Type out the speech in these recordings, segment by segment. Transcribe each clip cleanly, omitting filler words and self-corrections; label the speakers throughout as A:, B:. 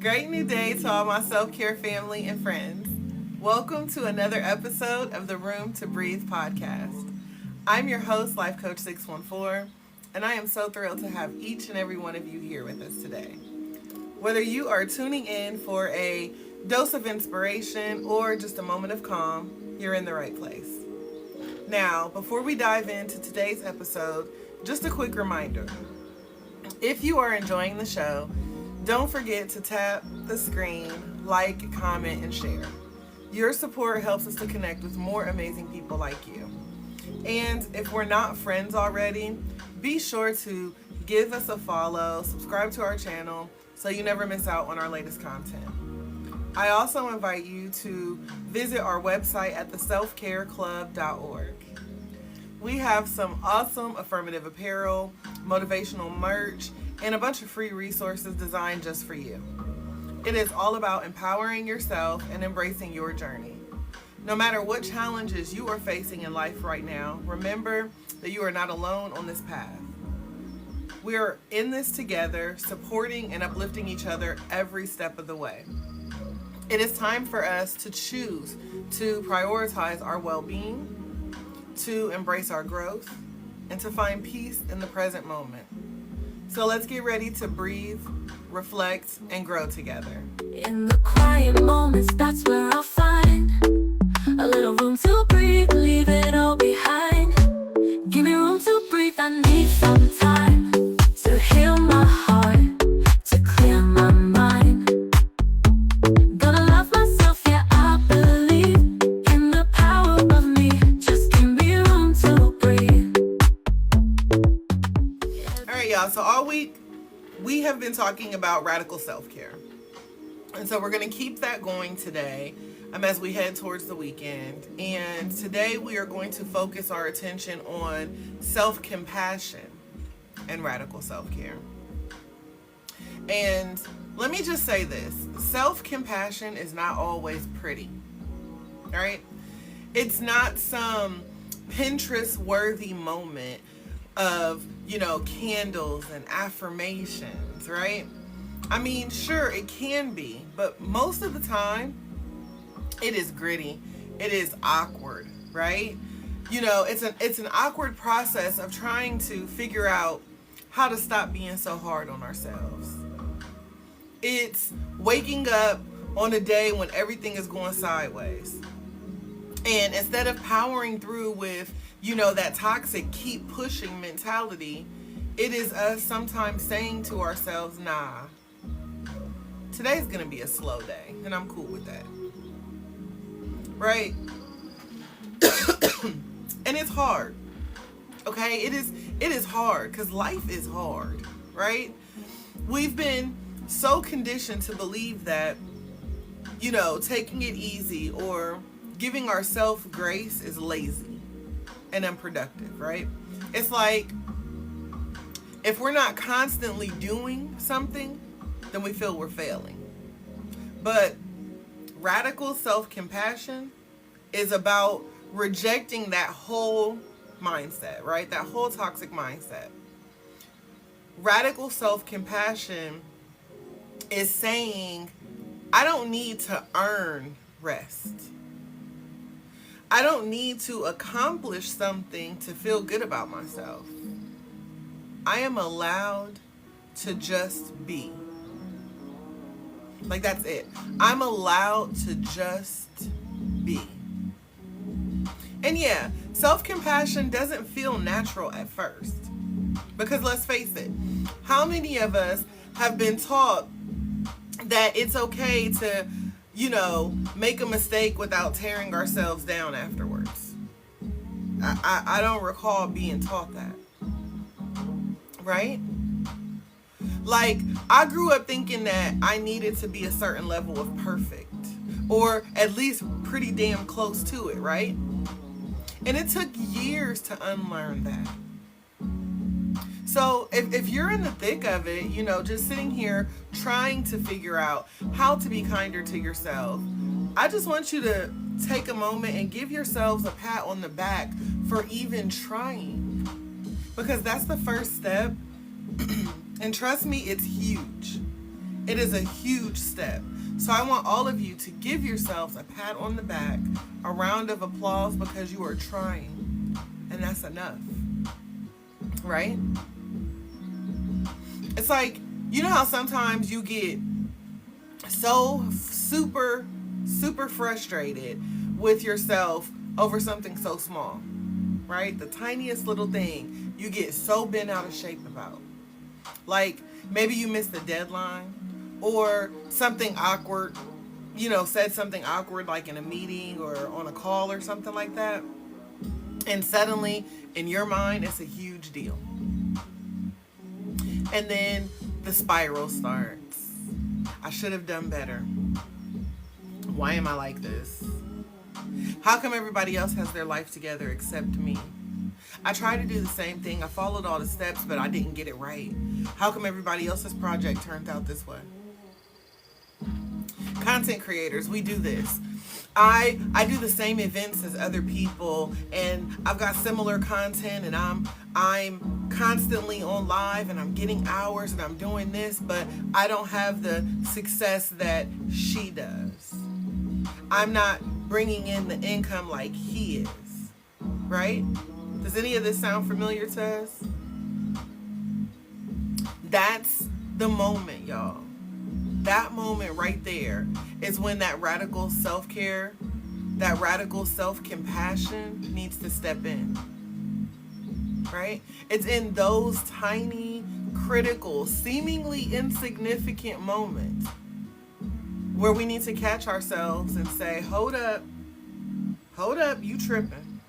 A: Great new day to all my self-care family and friends. Welcome to another episode of the Room to Breathe podcast. I'm your host, Life Coach 614, and I am so thrilled to have each and every one of you here with us today. Whether you are tuning in for a dose of inspiration or just a moment of calm, you're in the right place. Now, before we dive into today's episode, just a quick reminder. If you are enjoying the show, don't forget to tap the screen, like, comment, and share. Your support helps us to connect with more amazing people like you. And if we're not friends already, be sure to give us a follow, subscribe to our channel, so you never miss out on our latest content. I also invite you to visit our website at theselfcareclub.org. We have some awesome affirmative apparel, motivational merch, and a bunch of free resources designed just for you. It is all about empowering yourself and embracing your journey. No matter what challenges you are facing in life right now, remember that you are not alone on this path. We are in this together, supporting and uplifting each other every step of the way. It is time for us to choose to prioritize our well-being, to embrace our growth, and to find peace in the present moment. So let's get ready to breathe, reflect, and grow together.
B: In the quiet moments, that's where I'll find a little room to breathe, leave it all behind. Give me room to breathe, I need some time to heal my heart, to clear my mind. Gonna love myself, yeah, I believe in the power of me. Just give me room to breathe.
A: All right, y'all, so all week we have been talking about radical self-care. And so we're going to keep that going today as we head towards the weekend. And today we are going to focus our attention on self-compassion and radical self-care. And let me just say this. Self-compassion is not always pretty. All right? It's not some Pinterest-worthy moment of, candles and affirmations, right? I mean, sure, it can be, but most of the time, it is gritty. It is awkward, right? It's an awkward process of trying to figure out how to stop being so hard on ourselves. It's waking up on a day when everything is going sideways. And instead of powering through with, that toxic keep pushing mentality, it is us sometimes saying to ourselves, nah, today's going to be a slow day, and I'm cool with that. Right? And it's hard. Okay? It is hard because life is hard, right? We've been so conditioned to believe that, taking it easy or giving ourselves grace is lazy and unproductive, right? It's like if we're not constantly doing something, then we feel we're failing. But radical self-compassion is about rejecting that whole mindset, right? That whole toxic mindset. Radical self-compassion is saying, I don't need to earn rest. I don't need to accomplish something to feel good about myself. I am allowed to just be. Like, that's it. I'm allowed to just be. And yeah, self-compassion doesn't feel natural at first. Because let's face it, how many of us have been taught that it's okay to, make a mistake without tearing ourselves down afterwards? I don't recall being taught that. Right? Like, I grew up thinking that I needed to be a certain level of perfect, or at least pretty damn close to it, right? And it took years to unlearn that. So if you're in the thick of it, just sitting here trying to figure out how to be kinder to yourself, I just want you to take a moment and give yourselves a pat on the back for even trying. Because that's the first step. And trust me, it's huge. It is a huge step. So I want all of you to give yourselves a pat on the back, a round of applause because you are trying. And that's enough. Right? It's like, you know how sometimes you get so super frustrated with yourself over something so small, right? The tiniest little thing you get so bent out of shape about. Like maybe you missed the deadline or something awkward, said something awkward like in a meeting or on a call or something like that. And suddenly in your mind, it's a huge deal. And then the spiral starts. I should have done better. Why am I like this? How come everybody else has their life together except me? I tried to do the same thing. I followed all the steps, but I didn't get it right. How come everybody else's project turned out this way? Content creators, we do this. I do the same events as other people, and I've got similar content, and I'm constantly on live, and I'm getting hours, and I'm doing this, but I don't have the success that she does. I'm not bringing in the income like he is, right? Does any of this sound familiar to us? That's the moment, y'all. That moment right there is when that radical self-care, that radical self-compassion needs to step in, right? It's in those tiny, critical, seemingly insignificant moments where we need to catch ourselves and say, hold up, you tripping.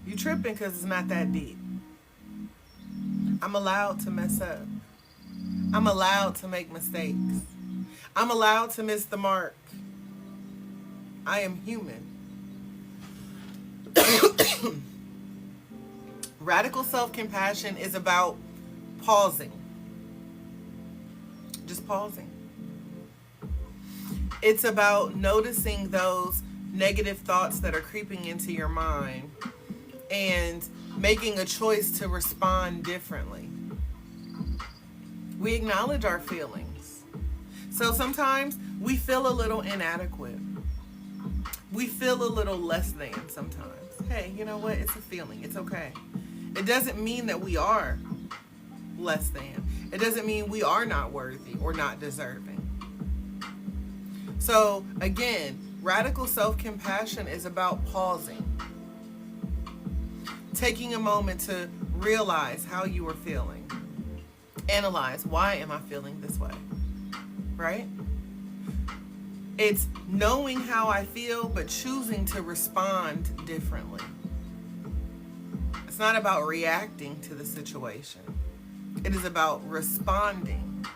A: You tripping because it's not that deep. I'm allowed to mess up. I'm allowed to make mistakes. I'm allowed to miss the mark. I am human. Radical self-compassion is about pausing. Just pausing. It's about noticing those negative thoughts that are creeping into your mind and making a choice to respond differently. We acknowledge our feelings. So sometimes we feel a little inadequate. We feel a little less than sometimes. Hey, you know what? It's a feeling. It's okay. It doesn't mean that we are less than. It doesn't mean we are not worthy or not deserving. So again, radical self-compassion is about pausing. Taking a moment to realize how you are feeling. Analyze, why am I feeling this way? Right? It's knowing how I feel, but choosing to respond differently. It's not about reacting to the situation. It is about responding.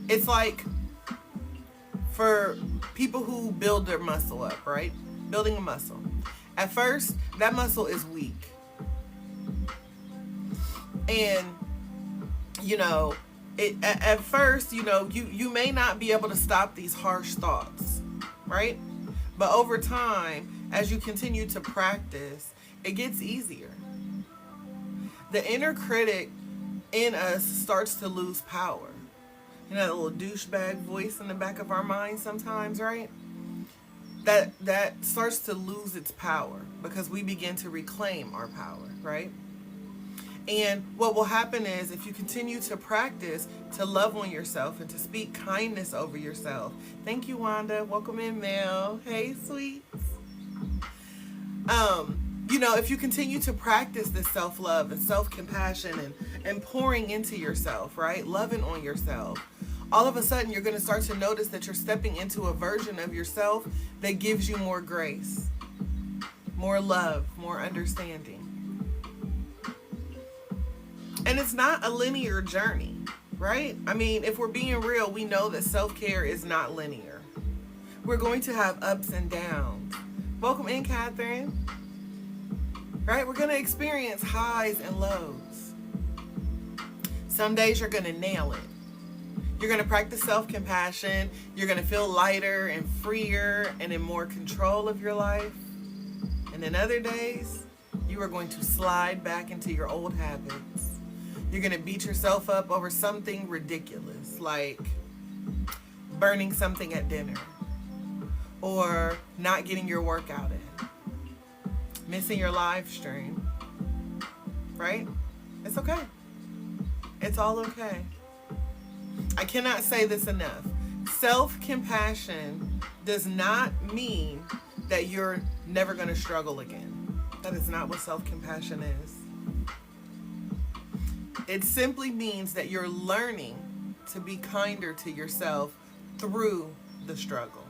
A: It's like for people who build their muscle up, right? Building a muscle. At first, that muscle is weak. And, at first, you may not be able to stop these harsh thoughts, right? But over time, as you continue to practice, it gets easier. The inner critic in us starts to lose power. That little douchebag voice in the back of our mind sometimes, right? That starts to lose its power because we begin to reclaim our power, right? And what will happen is if you continue to practice to love on yourself and to speak kindness over yourself. Thank you, Wanda. Welcome in, Mel. Hey, sweets. If you continue to practice this self-love and self-compassion and pouring into yourself, right? Loving on yourself. All of a sudden, you're going to start to notice that you're stepping into a version of yourself that gives you more grace, more love, more understanding. And it's not a linear journey, right? I mean, if we're being real, we know that self-care is not linear. We're going to have ups and downs. Welcome in, Catherine. Right? We're going to experience highs and lows. Some days you're going to nail it. You're going to practice self-compassion. You're going to feel lighter and freer and in more control of your life. And then other days, you are going to slide back into your old habits. You're going to beat yourself up over something ridiculous, like burning something at dinner or not getting your workout in, missing your live stream, right? It's okay. It's all okay. I cannot say this enough. Self-compassion does not mean that you're never going to struggle again. That is not what self-compassion is. It simply means that you're learning to be kinder to yourself through the struggle,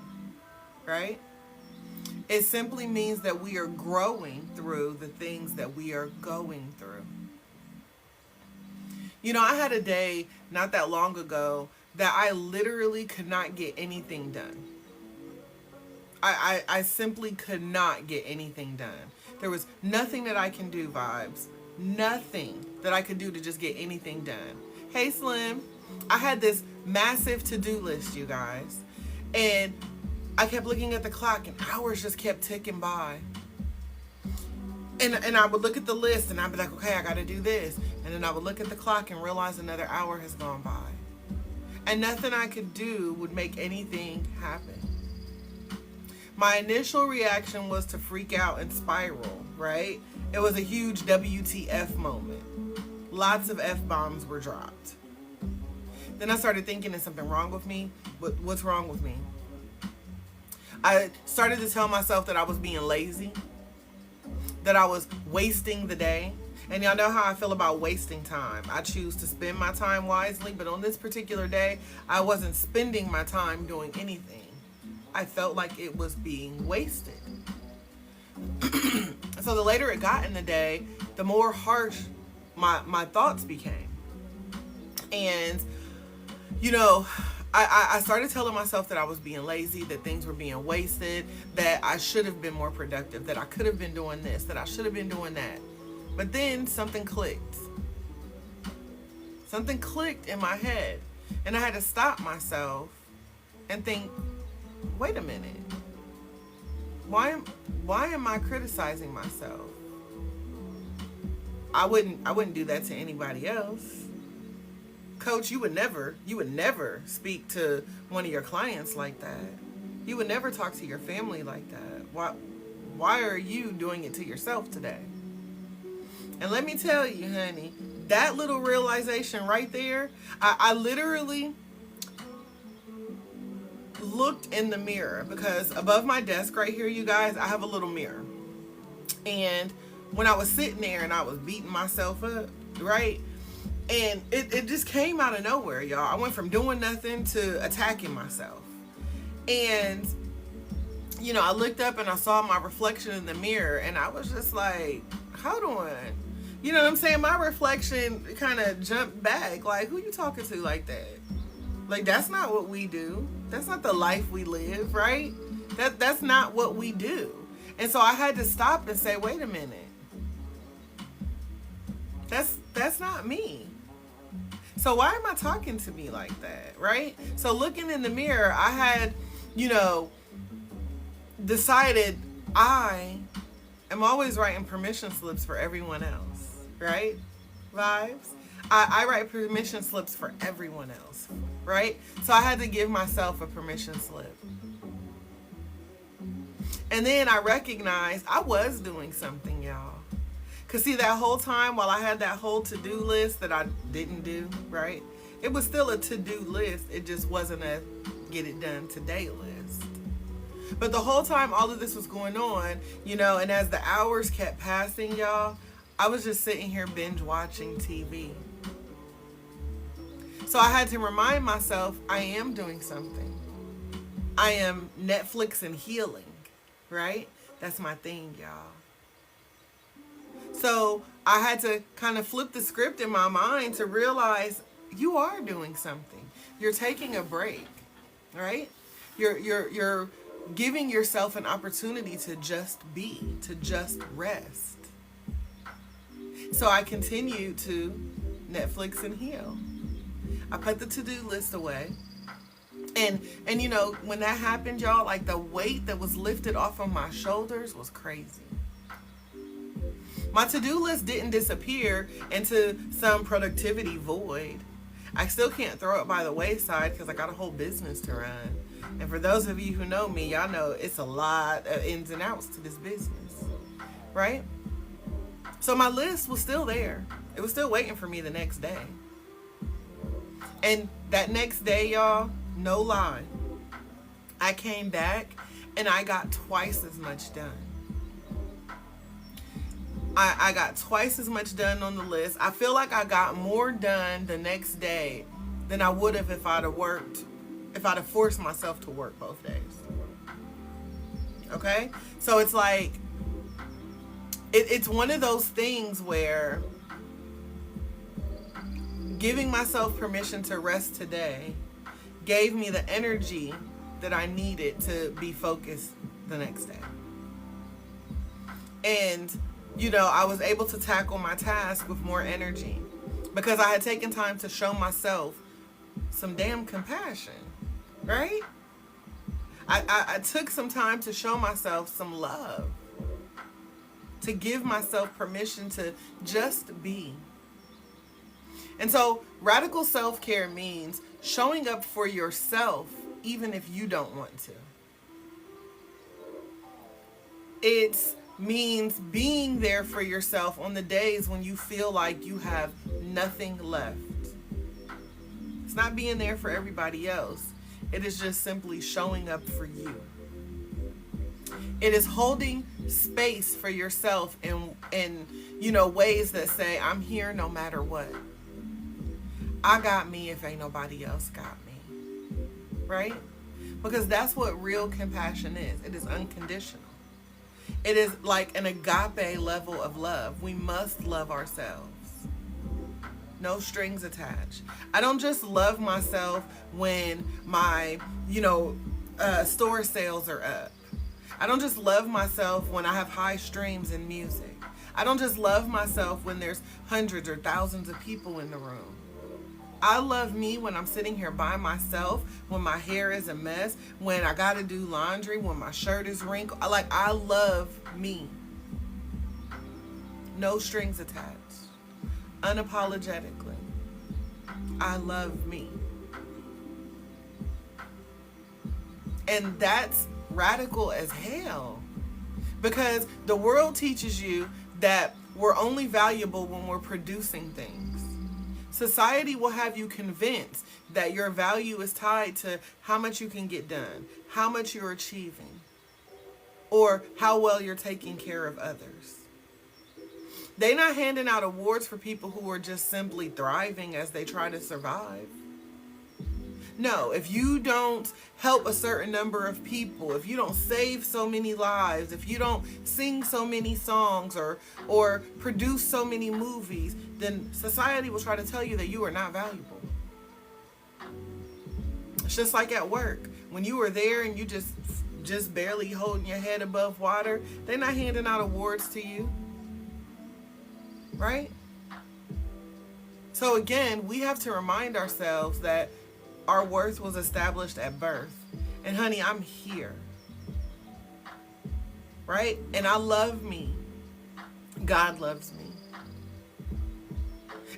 A: right? It simply means that we are growing through the things that we are going through. You know, I had a day not that long ago that I literally could not get anything done. I simply could not get anything done. There was nothing that I can do, vibes. Nothing that I could do to just get anything done. Hey, Slim. I had this massive to-do list, you guys. And I kept looking at the clock and hours just kept ticking by. And I would look at the list and I'd be like, okay, I got to do this. And then I would look at the clock and realize another hour has gone by. And nothing I could do would make anything happen. My initial reaction was to freak out and spiral, right? It was a huge WTF moment. Lots of F-bombs were dropped. Then I started thinking, is something wrong with me? What's wrong with me? I started to tell myself that I was being lazy, that I was wasting the day. And y'all know how I feel about wasting time. I choose to spend my time wisely, but on this particular day, I wasn't spending my time doing anything. I felt like it was being wasted. So the later it got in the day, the more harsh my thoughts became. And, you know, I started telling myself that I was being lazy, that things were being wasted, that I should have been more productive, that I could have been doing this, that I should have been doing that. But then something clicked. Something clicked in my head. And I had to stop myself and think, wait a minute. Why am I criticizing myself? I wouldn't do that to anybody else. Coach, you would never speak to one of your clients like that. You would never talk to your family like that. Why are you doing it to yourself today? And let me tell you, honey, that little realization right there, I literally looked in the mirror, because above my desk right here, you guys, I have a little mirror. And when I was sitting there and I was beating myself up, right? And it just came out of nowhere, y'all. I went from doing nothing to attacking myself. And, you know, I looked up and I saw my reflection in the mirror and I was just like, hold on. You know what I'm saying? My reflection kind of jumped back. Like, who you talking to like that? Like, that's not what we do. That's not the life we live, right? That's not what we do. And so I had to stop and say, wait a minute. That's not me. So why am I talking to me like that, right? So looking in the mirror, I had, you know, decided I am always writing permission slips for everyone else, right? Vibes? I write permission slips for everyone else, right? So I had to give myself a permission slip. And then I recognized I was doing something, y'all. Because see, that whole time while I had that whole to-do list that I didn't do, right? It was still a to-do list. It just wasn't a get it done today list. But the whole time all of this was going on, you know, and as the hours kept passing, y'all, I was just sitting here binge watching TV. So I had to remind myself I am doing something. I am Netflix and healing, right? That's my thing, y'all. So I had to kind of flip the script in my mind to realize you are doing something. You're taking a break, right? You're giving yourself an opportunity to just be, to just rest. So I continued to Netflix and heal. I put the to-do list away. And you know, when that happened, y'all, like the weight that was lifted off of my shoulders was crazy. My to-do list didn't disappear into some productivity void. I still can't throw it by the wayside because I got a whole business to run. And for those of you who know me, y'all know it's a lot of ins and outs to this business, right? So my list was still there. It was still waiting for me the next day. And that next day, y'all, no lie, I came back and I got twice as much done. I got twice as much done on the list. I feel like I got more done the next day than I would have if I'd have forced myself to work both days. Okay? So it's like, it's one of those things where giving myself permission to rest today gave me the energy that I needed to be focused the next day. And, I was able to tackle my task with more energy because I had taken time to show myself some damn compassion, right? I took some time to show myself some love, to give myself permission to just be. And so radical self-care means showing up for yourself even if you don't want to. It means being there for yourself on the days when you feel like you have nothing left. It's not being there for everybody else. It is just simply showing up for you. It is holding space for yourself in ways that say, I'm here no matter what. I got me if ain't nobody else got me. Right? Because that's what real compassion is. It is unconditional. It is like an agape level of love. We must love ourselves. No strings attached. I don't just love myself when my, store sales are up. I don't just love myself when I have high streams in music. I don't just love myself when there's hundreds or thousands of people in the room. I love me when I'm sitting here by myself, when my hair is a mess, when I gotta do laundry, when my shirt is wrinkled. I love me. No strings attached. Unapologetically. I love me. And that's radical as hell. Because the world teaches you that we're only valuable when we're producing things. Society will have you convinced that your value is tied to how much you can get done, how much you're achieving, or how well you're taking care of others. They're not handing out awards for people who are just simply thriving as they try to survive. No, if you don't help a certain number of people, if you don't save so many lives, if you don't sing so many songs or produce so many movies, then society will try to tell you that you are not valuable. It's just like at work. When you were there and you just barely holding your head above water, they're not handing out awards to you. Right? So again, we have to remind ourselves that our worth was established at birth. And honey, I'm here. Right? And I love me. God loves me.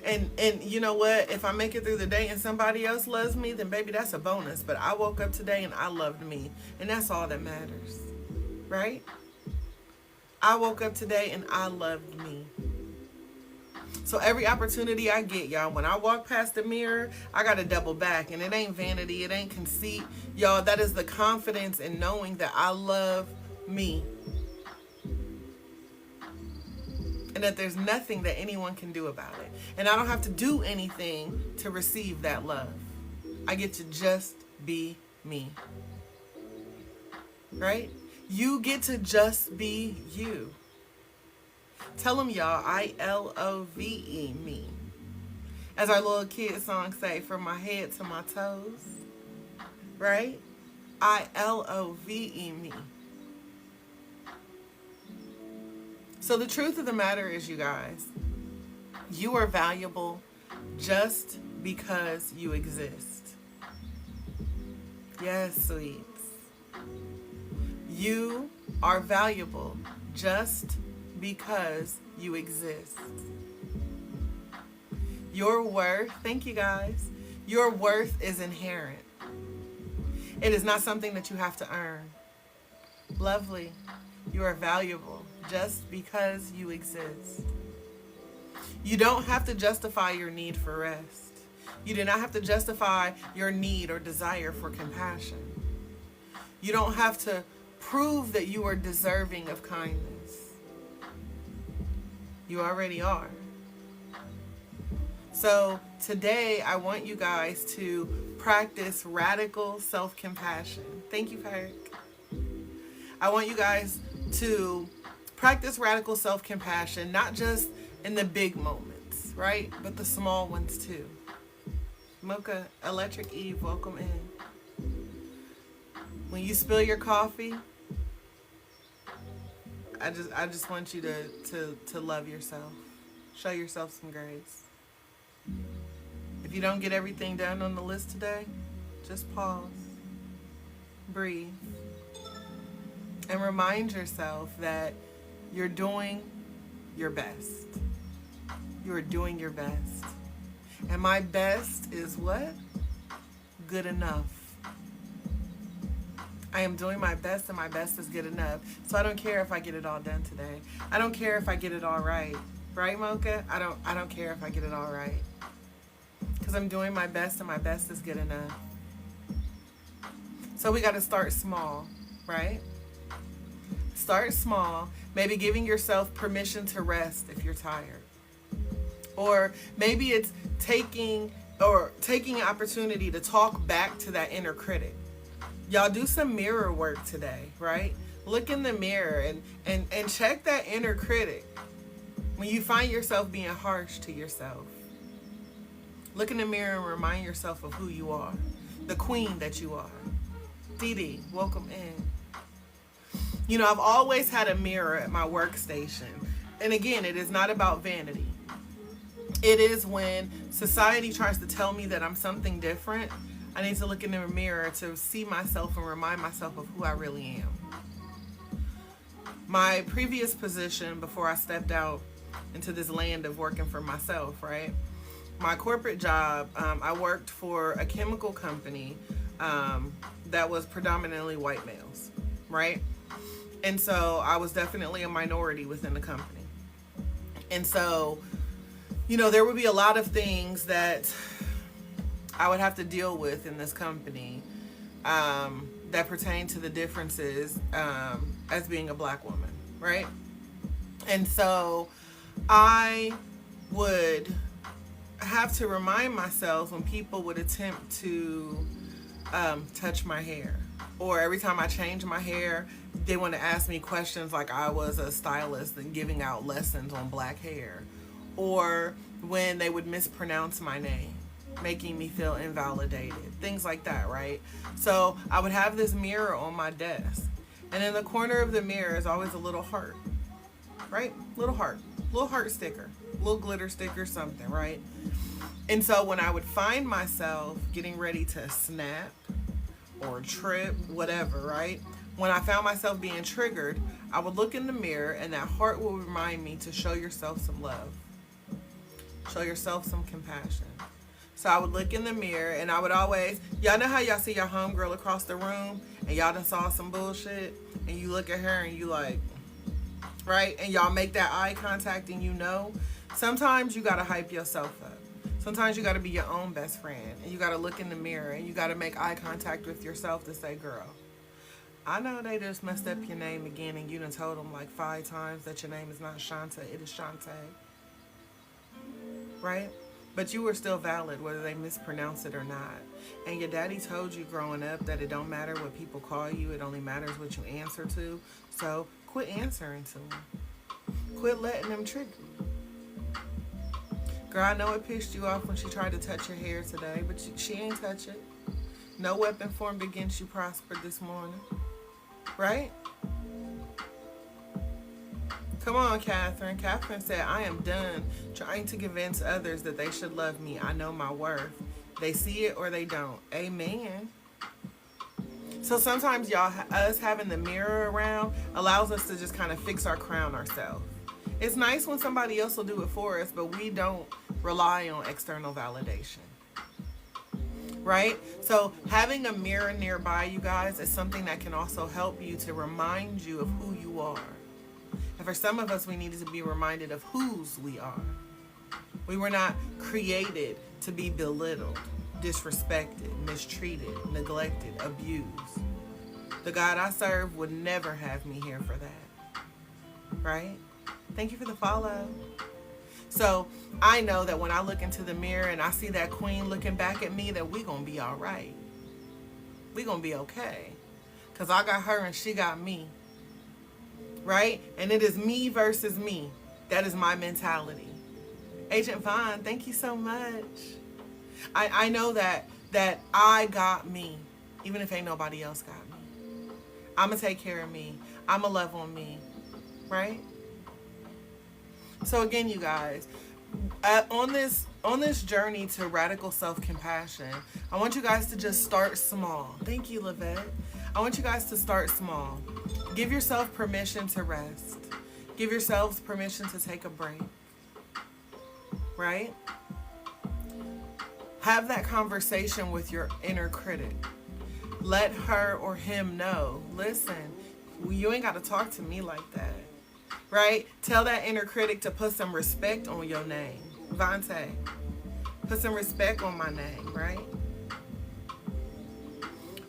A: And you know what? If I make it through the day and somebody else loves me, then baby, that's a bonus. But I woke up today and I loved me. And that's all that matters. Right? I woke up today and I loved me. So every opportunity I get, y'all, when I walk past the mirror, I got to double back. And it ain't vanity. It ain't conceit. Y'all, that is the confidence in knowing that I love me. And that there's nothing that anyone can do about it. And I don't have to do anything to receive that love. I get to just be me. Right? You get to just be you. Tell them, y'all, I-L-O-V-E me. As our little kid song say, from my head to my toes. Right? I-L-O-V-E me. So the truth of the matter is, you guys, you are valuable just because you exist. Yes, sweets. You are valuable just because you exist. Your worth, thank you guys, your worth is inherent. It is not something that you have to earn. Lovely, you are valuable just because you exist. You don't have to justify your need for rest. You do not have to justify your need or desire for compassion. You don't have to prove that you are deserving of kindness. You already are. So today I want you guys to practice radical self-compassion. Thank you, Perk. I want you guys to practice radical self-compassion, not just in the big moments, right? But the small ones too. Mocha, Electric Eve, welcome in. When you spill your coffee, I just want you to love yourself. Show yourself some grace. If you don't get everything done on the list today, just pause, breathe, and remind yourself that you're doing your best. You are doing your best. And my best is what? Good enough. I am doing my best, and my best is good enough. So I don't care if I get it all done today. I don't care if I get it all right. Right, Mocha? I don't care if I get it all right. Because I'm doing my best, and my best is good enough. So we got to start small, right? Start small. Maybe giving yourself permission to rest if you're tired. Or maybe it's taking an opportunity to talk back to that inner critic. Y'all do some mirror work today, right? Look in the mirror and check that inner critic when you find yourself being harsh to yourself. Look in the mirror and remind yourself of who you are, the queen that you are. Dee Dee, welcome in. You know, I've always had a mirror at my workstation. And again, it is not about vanity. It is when society tries to tell me that I'm something different, I need to look in the mirror to see myself and remind myself of who I really am. My previous position before I stepped out into this land of working for myself, right? My corporate job, I worked for a chemical company that was predominantly white males, right? And so I was definitely a minority within the company. And so, you know, there would be a lot of things that I would have to deal with in this company that pertain to the differences as being a black woman, right? And so I would have to remind myself when people would attempt to touch my hair, or every time I change my hair, they want to ask me questions like I was a stylist and giving out lessons on black hair, or when they would mispronounce my name, making me feel invalidated, things like that, right? So I would have this mirror on my desk, and in the corner of the mirror is always a little heart, right? Little heart sticker, little glitter sticker, something, right? And so when I would find myself getting ready to snap or trip, whatever, right? When I found myself being triggered, I would look in the mirror, and that heart will remind me to show yourself some love. Show yourself some compassion. So I would look in the mirror, and I would always, y'all know how y'all see your homegirl across the room and y'all done saw some bullshit, and you look at her and you like, right? And y'all make that eye contact, and you know, sometimes you gotta hype yourself up. Sometimes you gotta be your own best friend, and you gotta look in the mirror, and you gotta make eye contact with yourself to say, girl, I know they just messed up your name again, and you done told them like 5 times that your name is not Shanta, it is Shantae. Right? But you were still valid whether they mispronounce it or not. And your daddy told you growing up that it don't matter what people call you, it only matters what you answer to. So quit answering to them. Quit letting them trick you. Girl, I know it pissed you off when she tried to touch your hair today, but she ain't touch it. No weapon formed against you prospered this morning. Right? Come on, Catherine. Catherine said, I am done trying to convince others that they should love me. I know my worth. They see it or they don't. Amen. So sometimes, y'all, us having the mirror around allows us to just kind of fix our crown ourselves. It's nice when somebody else will do it for us, but we don't rely on external validation. Right? So having a mirror nearby, you guys, is something that can also help you to remind you of who you are. And for some of us, we need to be reminded of whose we are. We were not created to be belittled, disrespected, mistreated, neglected, abused. The God I serve would never have me here for that. Right? Thank you for the follow. So I know that when I look into the mirror and I see that queen looking back at me, that we gonna be all right. We gonna be okay. Because I got her and she got me. Right? And it is me versus me. That is my mentality. Agent Vaughn, thank you so much. I know that I got me, even if ain't nobody else got me. I'm going to take care of me. I'm going to love on me. Right? So again, you guys, on this journey to radical self-compassion, I want you guys to just start small. Thank you, Lavette. I want you guys to start small. Give yourself permission to rest. Give yourselves permission to take a break. Right? Have that conversation with your inner critic. Let her or him know, listen, you ain't got to talk to me like that. Right? Tell that inner critic to put some respect on your name. Vontae, put some respect on my name, right?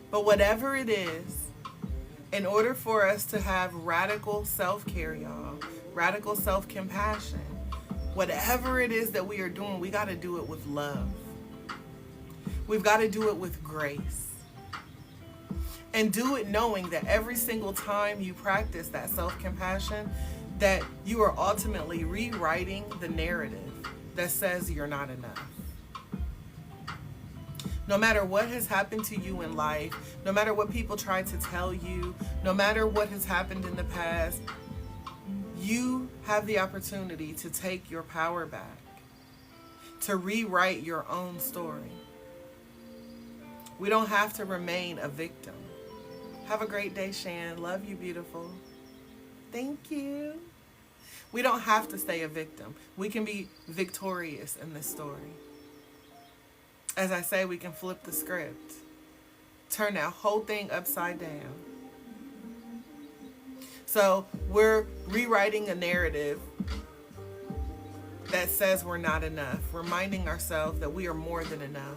A: But whatever it is, in order for us to have radical self-care, y'all, radical self-compassion, whatever it is that we are doing, we got to do it with love. We've got to do it with grace. And do it knowing that every single time you practice that self-compassion, that you are ultimately rewriting the narrative that says you're not enough. No matter what has happened to you in life, no matter what people try to tell you, no matter what has happened in the past, you have the opportunity to take your power back, to rewrite your own story. We don't have to remain a victim. Have a great day, Shan. Love you, beautiful. Thank you. We don't have to stay a victim. We can be victorious in this story. As I say, we can flip the script. Turn that whole thing upside down. So we're rewriting a narrative that says we're not enough, reminding ourselves that we are more than enough,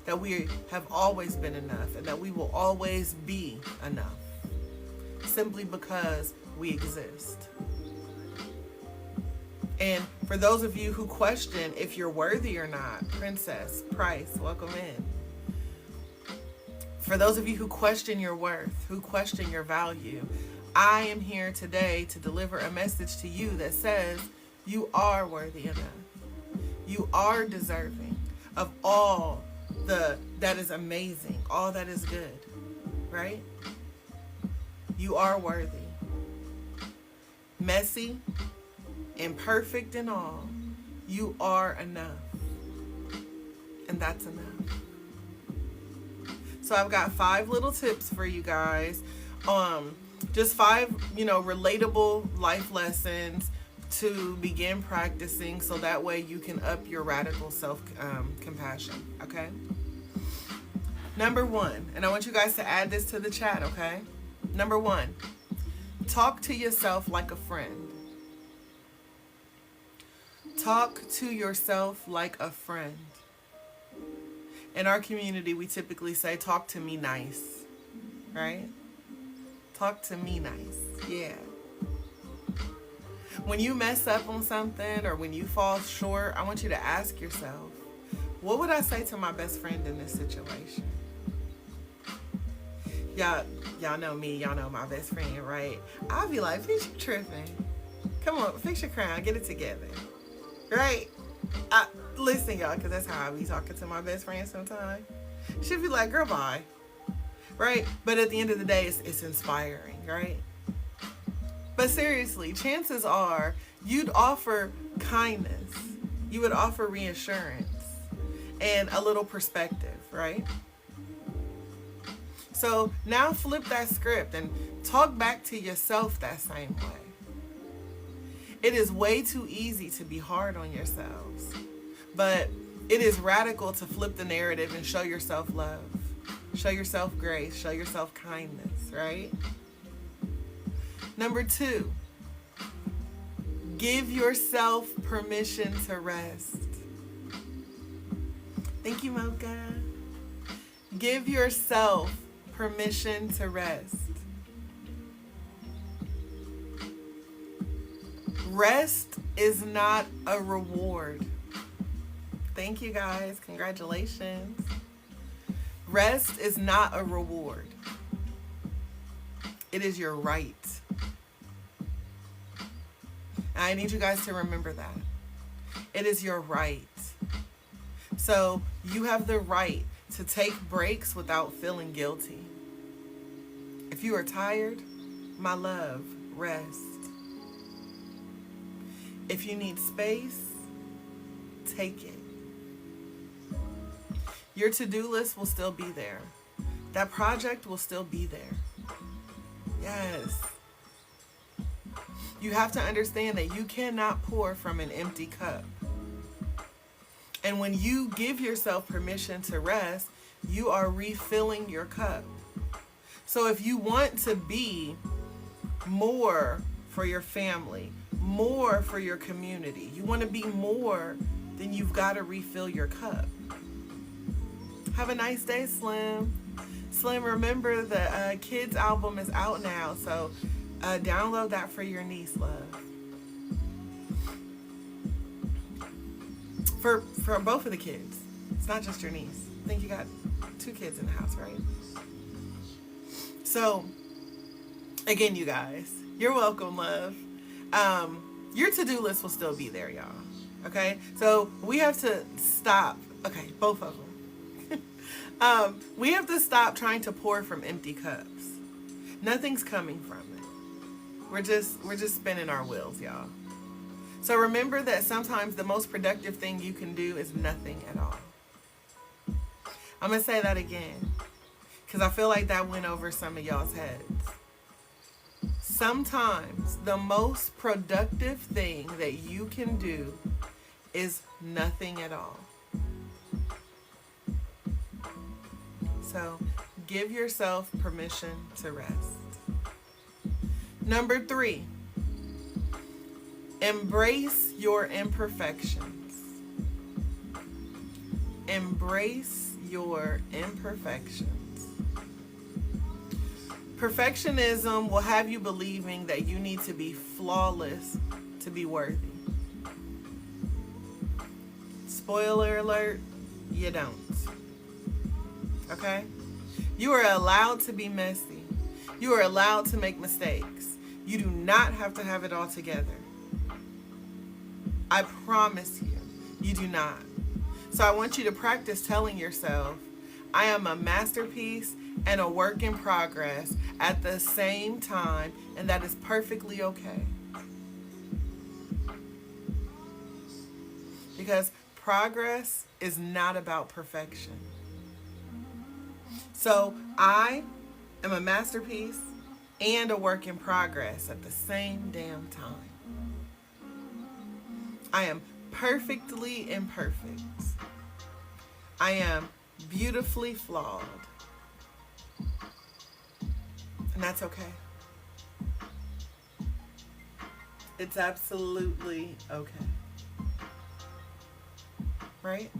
A: that we have always been enough, and that we will always be enough, simply because we exist. And for those of you who question if you're worthy or not, Princess Price, welcome in. For those of you who question your worth, who question your value, I am here today to deliver a message to you that says you are worthy enough. You are deserving of all that is amazing, all that is good, right? You are worthy. Messy, imperfect and all, you are enough. And that's enough. So I've got 5 little tips for you guys. Just 5, relatable life lessons to begin practicing so that way you can up your radical self-compassion, okay? Number 1, and I want you guys to add this to the chat, okay? Number 1, talk to yourself like a friend. Talk to yourself like a friend. In our community, we typically say, talk to me nice, right? Talk to me nice, yeah. When you mess up on something or when you fall short, I want you to ask yourself, what would I say to my best friend in this situation? Y'all know me, y'all know my best friend, right? I'll be like, bitch, you tripping. Come on, fix your crown, get it together, right? Listen, y'all, because that's how I be talking to my best friend sometimes. She'll be like, girl, bye, right? But at the end of the day, it's inspiring, right? But seriously, chances are you'd offer kindness. You would offer reassurance and a little perspective, right? So now flip that script and talk back to yourself that same way. It is way too easy to be hard on yourselves, but it is radical to flip the narrative and show yourself love, show yourself grace, show yourself kindness, right? Number 2, give yourself permission to rest. Thank you, Mocha. Give yourself permission to rest. Rest is not a reward. Thank you, guys. Congratulations. Rest is not a reward. It is your right. And I need you guys to remember that. It is your right. So you have the right to take breaks without feeling guilty. If you are tired, my love, rest. If you need space, take it. Your to-do list will still be there. That project will still be there. Yes. You have to understand that you cannot pour from an empty cup. And when you give yourself permission to rest, you are refilling your cup. So if you want to be more for your family, more for your community, you want to be more, then you've got to refill your cup. Have a nice day, Slim. Slim, remember the kids album is out now, so download that for your niece, love. For both of the kids. It's not just your niece. I think you got 2 kids in the house, right? So, again, you guys, you're welcome, love. Your to-do list will still be there, y'all. Okay? So, we have to stop. Okay, both of them. We have to stop trying to pour from empty cups. Nothing's coming from it. We're just spinning our wheels, y'all. So remember that sometimes the most productive thing you can do is nothing at all. I'm going to say that again, because I feel like that went over some of y'all's heads. Sometimes the most productive thing that you can do is nothing at all. So give yourself permission to rest. Number 3, embrace your imperfections. Embrace your imperfections. Perfectionism will have you believing that you need to be flawless to be worthy. Spoiler alert, you don't. Okay? You are allowed to be messy. You are allowed to make mistakes. You do not have to have it all together. I promise you, you do not. So I want you to practice telling yourself, I am a masterpiece and a work in progress at the same time, and that is perfectly okay. Because progress is not about perfection. So I am a masterpiece and a work in progress at the same damn time. I am perfectly imperfect. I am beautifully flawed. And that's okay. It's absolutely okay. Right?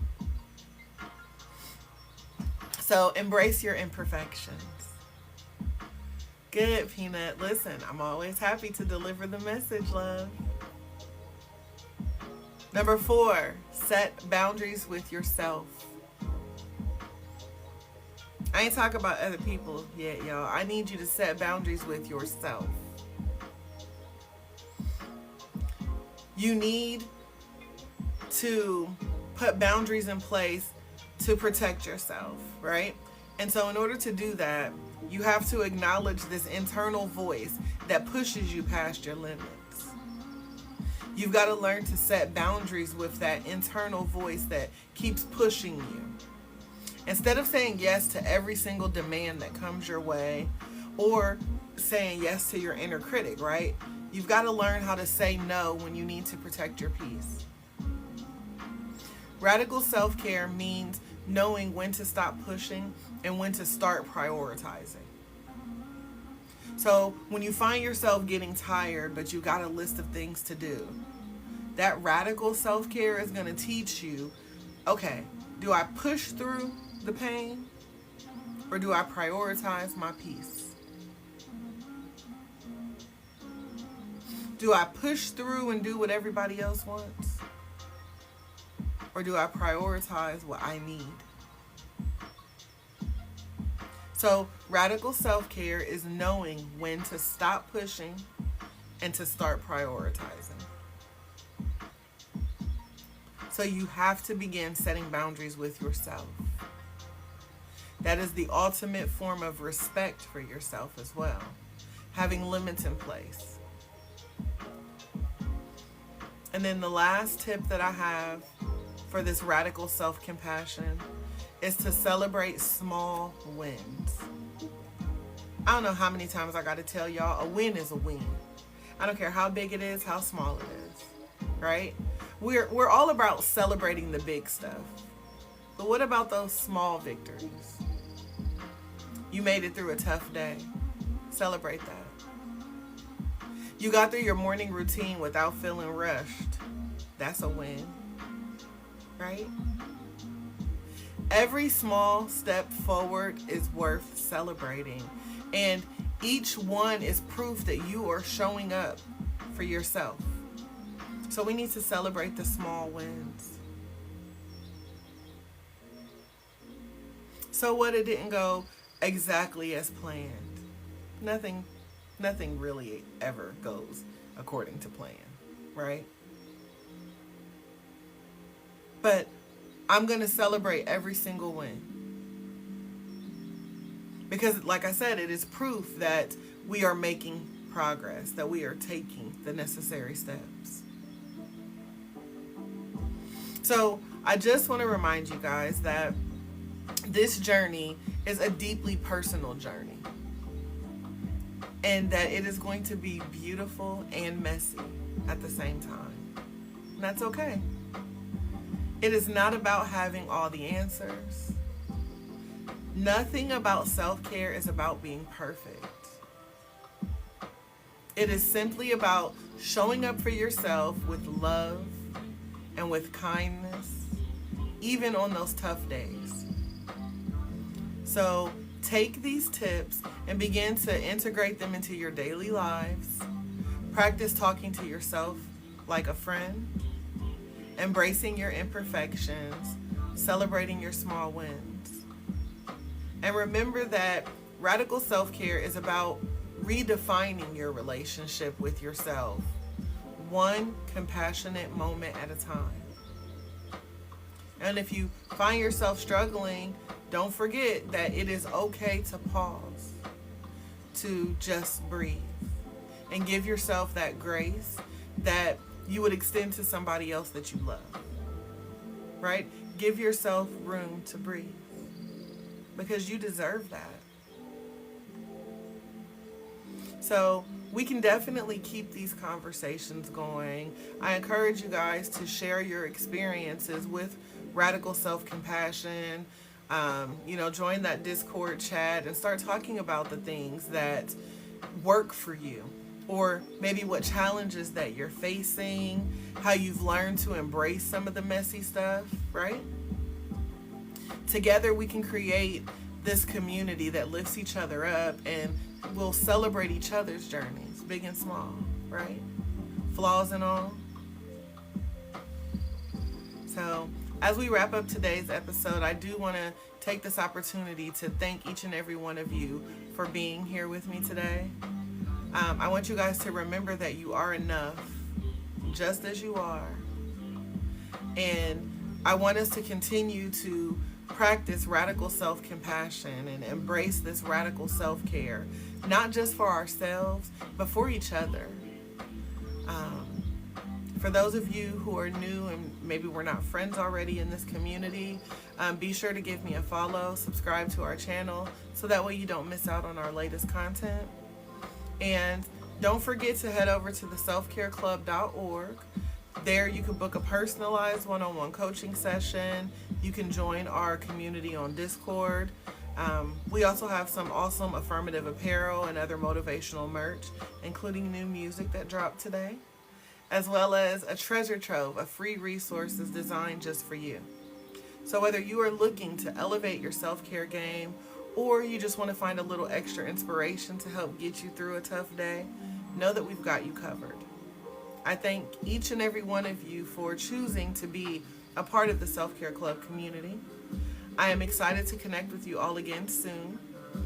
A: So embrace your imperfections. Good, Peanut. Listen, I'm always happy to deliver the message, love. Number 4, set boundaries with yourself. I ain't talking about other people yet, y'all. I need you to set boundaries with yourself. You need to put boundaries in place to protect yourself, right? And so in order to do that, you have to acknowledge this internal voice that pushes you past your limits. You've got to learn to set boundaries with that internal voice that keeps pushing you. Instead of saying yes to every single demand that comes your way or saying yes to your inner critic, right? You've got to learn how to say no when you need to protect your peace. Radical self-care means knowing when to stop pushing and when to start prioritizing. So when you find yourself getting tired, but you got a list of things to do, that radical self-care is going to teach you, okay, do I push through the pain or do I prioritize my peace? Do I push through and do what everybody else wants? Or do I prioritize what I need? So radical self-care is knowing when to stop pushing and to start prioritizing. So you have to begin setting boundaries with yourself. That is the ultimate form of respect for yourself as well. Having limits in place. And then the last tip that I have for this radical self-compassion is to celebrate small wins. I don't know how many times I got to tell y'all, a win is a win. I don't care how big it is, how small it is, right? We're all about celebrating the big stuff. But what about those small victories? You made it through a tough day. Celebrate that. You got through your morning routine without feeling rushed. That's a win, right? Every small step forward is worth celebrating. And each one is proof that you are showing up for yourself. So we need to celebrate the small wins. So what, it didn't go exactly as planned. Nothing really ever goes according to plan, right? But I'm going to celebrate every single win. Because like I said, it is proof that we are making progress, that we are taking the necessary steps. So I just want to remind you guys that this journey is a deeply personal journey. And that it is going to be beautiful and messy at the same time. And that's okay. It is not about having all the answers. Nothing about self-care is about being perfect. It is simply about showing up for yourself with love and with kindness, even on those tough days. So take these tips and begin to integrate them into your daily lives. Practice talking to yourself like a friend, embracing your imperfections, celebrating your small wins. And remember that radical self-care is about redefining your relationship with yourself, one compassionate moment at a time. And if you find yourself struggling, don't forget that it is okay to pause, to just breathe, and give yourself that grace that you would extend to somebody else that you love, right? Give yourself room to breathe because you deserve that. So we can definitely keep these conversations going. I encourage you guys to share your experiences with radical self-compassion. Join that Discord chat and start talking about the things that work for you, or maybe what challenges that you're facing, how you've learned to embrace some of the messy stuff, right? Together we can create this community that lifts each other up, and we'll celebrate each other's journeys, big and small, right? Flaws and all. So as we wrap up today's episode, I do want to take this opportunity to thank each and every one of you for being here with me today. I want you guys to remember that you are enough, just as you are. And I want us to continue to practice radical self-compassion and embrace this radical self-care, not just for ourselves, but for each other. For those of you who are new and maybe we're not friends already in this community, be sure to give me a follow, subscribe to our channel, so that way you don't miss out on our latest content. And Don't forget to head over to the selfcareclub.org. There you can book a personalized one-on-one coaching session. You can join our community on Discord. We also have some awesome affirmative apparel and other motivational merch, including new music that dropped today, as well as a treasure trove of free resources designed just for you. So whether you are looking to elevate your self-care game or you just want to find a little extra inspiration to help get you through a tough day, know that we've got you covered. I thank each and every one of you for choosing to be a part of the Self-Care Club community. I am excited to connect with you all again soon.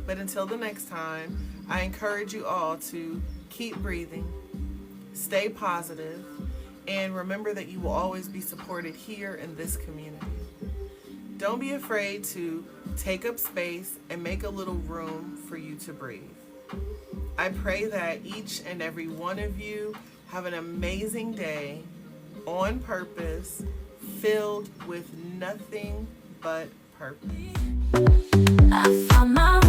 A: But until the next time, I encourage you all to keep breathing, stay positive, and remember that you will always be supported here in this community. Don't be afraid to take up space and make a little room for you to breathe. I pray that each and every one of you have an amazing day on purpose, filled with nothing but purpose.
B: I found my